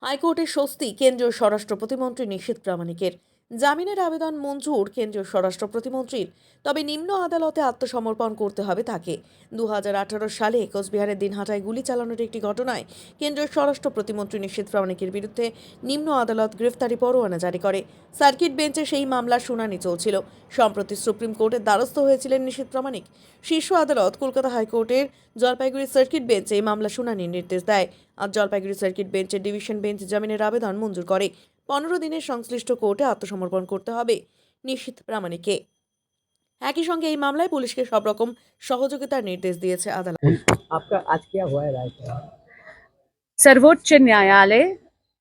হাইকোর্টের স্বস্তি কেন্দ্রীয় স্বরাষ্ট্র প্রতিমন্ত্রী নিশীথ প্রামাণিকের। জামিনের আবেদন মঞ্জুর কেন্দ্রীয় স্বরাষ্ট্র প্রতিমন্ত্রীর। তবে নিম্ন আদালতে আত্মসমর্পণ করতে হবে তাকে। 2018 সালে কোচবিহারের দিনহাটায় গুলি চালানোর একটি ঘটনায় কেন্দ্রীয় স্বরাষ্ট্র প্রতিমন্ত্রী নিশীথ প্রামাণিকের বিরুদ্ধে নিম্ন আদালত গ্রেফতারি পরোয়ানা জারি করে। সার্কিট বেঞ্চে সেই মামলার শুনানি চলছিল। সম্প্রতি সুপ্রিম কোর্টের দ্বারস্থ হয়েছিলেন নিশীথ প্রামাণিক। শীর্ষ আদালত কলকাতা হাইকোর্টের জলপাইগুড়ি সার্কিট বেঞ্চে এই মামলা শুনানির নির্দেশ দেয়। আজ জলপাইগুড়ি সার্কিট বেঞ্চের ডিভিশন বেঞ্চ জামিনের আবেদন মঞ্জুর করে। 15 দিনের সংশ্লিষ্ট কোর্টে আত্মসমর্পণ করতে হবে নিশীথ প্রামাণিককে। একই সঙ্গে এই মামলায় পুলিশকে সব রকম সহযোগিতার নির্দেশ দিয়েছে আদালত। आपका आज क्या हुआ है राय? सर्वोच्च न्यायालय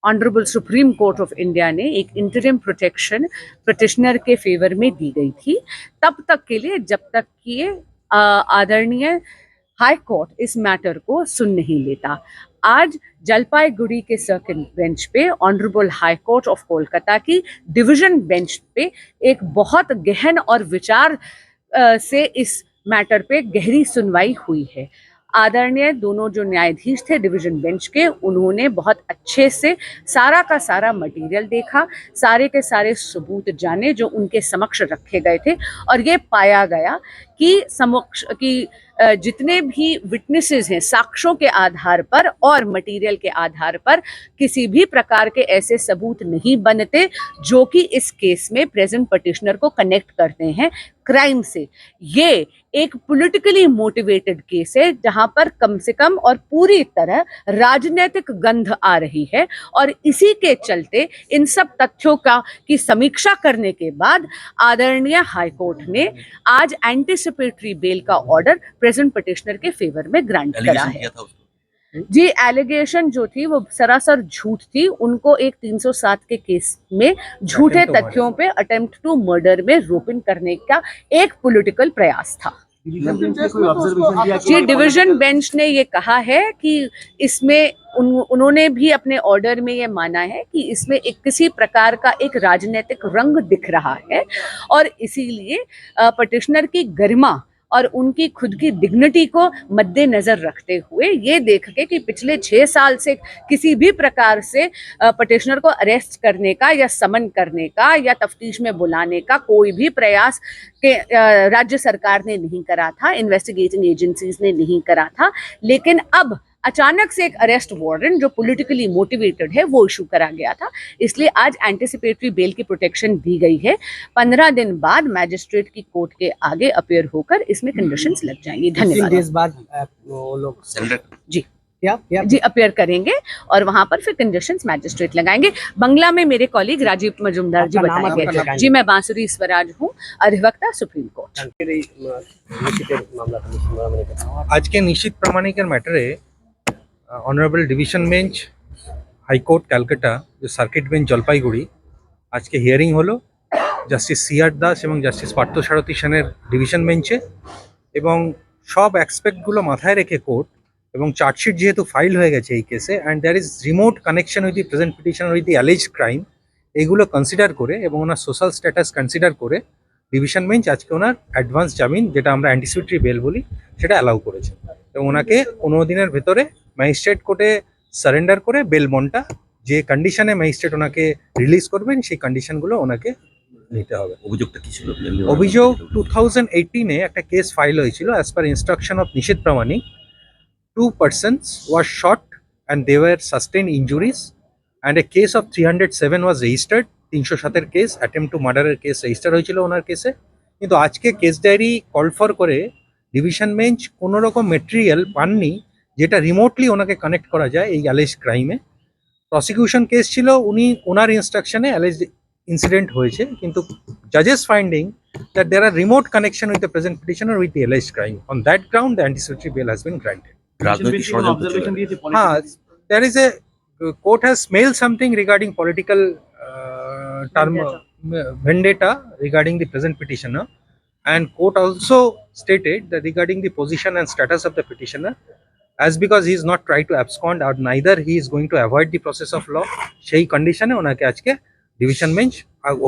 honourable supreme court of India ने एक इंटरिम प्रोटेक्शन पिटिशनर के फेवर में दी गई थी, तब तक के लिए जब तक कि आदरणीय हाई कोर्ट इस मैटर को सुन नहीं लेता। आज जलपाईगुड़ी के सर्किट बेंच पे honourable high court of Kolkata की डिवीजन बेंच पे एक बहुत गहन और विचार से इस मैटर पे गहरी सुनवाई हुई है। आदरणीय दोनों जो न्यायाधीश थे डिवीजन बेंच के, उन्होंने बहुत अच्छे से सारा का सारा मटेरियल देखा, सारे के सारे सबूत जाने जो उनके समक्ष रखे गए थे, और ये पाया गया कि जितने भी विटनेसेस हैं साक्ष्यों के आधार पर और मटेरियल के आधार पर किसी भी प्रकार के ऐसे सबूत नहीं बनते जो कि इस केस में प्रेजेंट पिटिशनर को कनेक्ट करते हैं क्राइम से। ये एक पॉलिटिकली मोटिवेटेड केस है जहां पर कम से कम और पूरी तरह राजनीतिक गंध आ रही है, और इसी के चलते इन सब तथ्यों की समीक्षा करने के बाद आदरणीय हाईकोर्ट ने आज एंटीसिपेटरी बेल का ऑर्डर प्रेजेंट पिटिशनर के फेवर में ग्रांट करा है। जी, एलिगेशन जो थी वो सरासर झूठ थी। उनको एक 307 के केस में झूठे तथ्यों पे अटेम्प्ट टू मर्डर में रोपिन करने का एक पॉलिटिकल प्रयास था। जी, डिवीजन बेंच ने ये कहा है कि इसमें उन्होंने भी अपने ऑर्डर में ये माना है कि इसमें एक किसी प्रकार का एक राजनीतिक रंग दिख रहा है, और इसीलिए पिटिशनर की गरिमा और उनकी खुद की डिग्निटी को मद्देनजर रखते हुए ये देख के कि पिछले 6 साल से किसी भी प्रकार से पिटिशनर को अरेस्ट करने का या समन करने का या तफ्तीश में बुलाने का कोई भी प्रयास के राज्य सरकार ने नहीं करा था, इन्वेस्टिगेटिंग एजेंसीज ने नहीं करा था, लेकिन अब अचानक से एक अरेस्ट वारंट जो पॉलिटिकली मोटिवेटेड है वो इशू करा गया था, इसलिए आज एंटीसिपेटरी बेल की प्रोटेक्शन दी गई है। 15 दिन बाद मैजिस्ट्रेट की कोर्ट के आगे अपियर होकर इसमें कंडीशंस लग जाएंगी। धन्यवाद। बाद वो लोग जी क्या जी अपियर करेंगे और वहां पर फिर कंडीशंस मैजिस्ट्रेट लगाएंगे। बंगला में मेरे कॉलीग राजीव मजुमदार जी बताएंगे। जी, मैं बांसुरी स्वराज हूँ, अधिवक्ता सुप्रीम कोर्ट। आज के निश्चित प्रामाणिकेर मैटरे honourable division bench high court Calcutta যে সার্কিট বেঞ্চ জলপাইগুড়ি আজকে হিয়ারিং হলো জাস্টিস সিআর দাস এবং জাস্টিস পার্থসারথী সেনের ডিভিশন বেঞ্চে, এবং সব অ্যাসপেক্টগুলো মাথায় রেখে কোর্ট এবং চার্জশিট যেহেতু ফাইল হয়ে গেছে এই কেসে, and there is remote connection with the present petition with the alleged crime, এইগুলো কনসিডার করে এবং ওনার সোশ্যাল স্ট্যাটাস কনসিডার করে ডিভিশন বেঞ্চ আজকে ওনার অ্যাডভান্স জামিন, যেটা আমরা অ্যান্টিসিপেটরি বেল বলি, সেটা অ্যালাউ করেছে এবং ওনাকে 15 দিনের ভেতরে ম্যাজিস্ট্রেট কোর্টে সারেন্ডার করে বেল বন্ডটা যে কন্ডিশনে ম্যাজিস্ট্রেট ওনাকে রিলিজ করবেন সেই কন্ডিশনগুলো ওনাকে নিতে হবে। অভিযোগটা কি ছিল? অভিযোগ 2018-এ একটা কেস ফাইল হয়েছিল। As per instruction of Nishith Pramanik, 2 persons were shot and they were sustained injuries, and a case of 307 was registered। 307 case attempt to মার্ডারের কেস রেজিস্টার হয়েছিল ওনার কেসে, কিন্তু আজকে কেস ডায়েরি কল ফর করে ডিভিশন বেঞ্চ কোনো রকম মেটেরিয়াল পাননি যেটা রিমোটলি ওনাকে কানেক্ট করা যায় এই অ্যালেজ ক্রাইমে। প্রসিকিউশন কেস ছিল, ওনার ইনস্ট্রাকশনে অ্যালেজ ইনসিডেন্ট হয়েছে, কিন্তু জাজেস finding that there are remote connection with the present petitioner with the alleged crime, on that ground the anticipatory bail has been granted. রাজনৈতিক ষড়যন্ত্র ছিল। হ্যাঁ, there is a court has smelled something regarding political vendetta regarding the present petitioner, and court also stated that regarding the position and status of the petitioner, as because he is not trying to abscond or neither he is going to avoid the process of law, সেই কন্ডিশনে ওনাকে আজকে division bench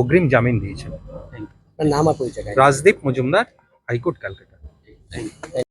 অগ্রিম জামিন দিয়েছে। নাম আর পরিচয়? Rajdeep Majumdar, high court Calcutta.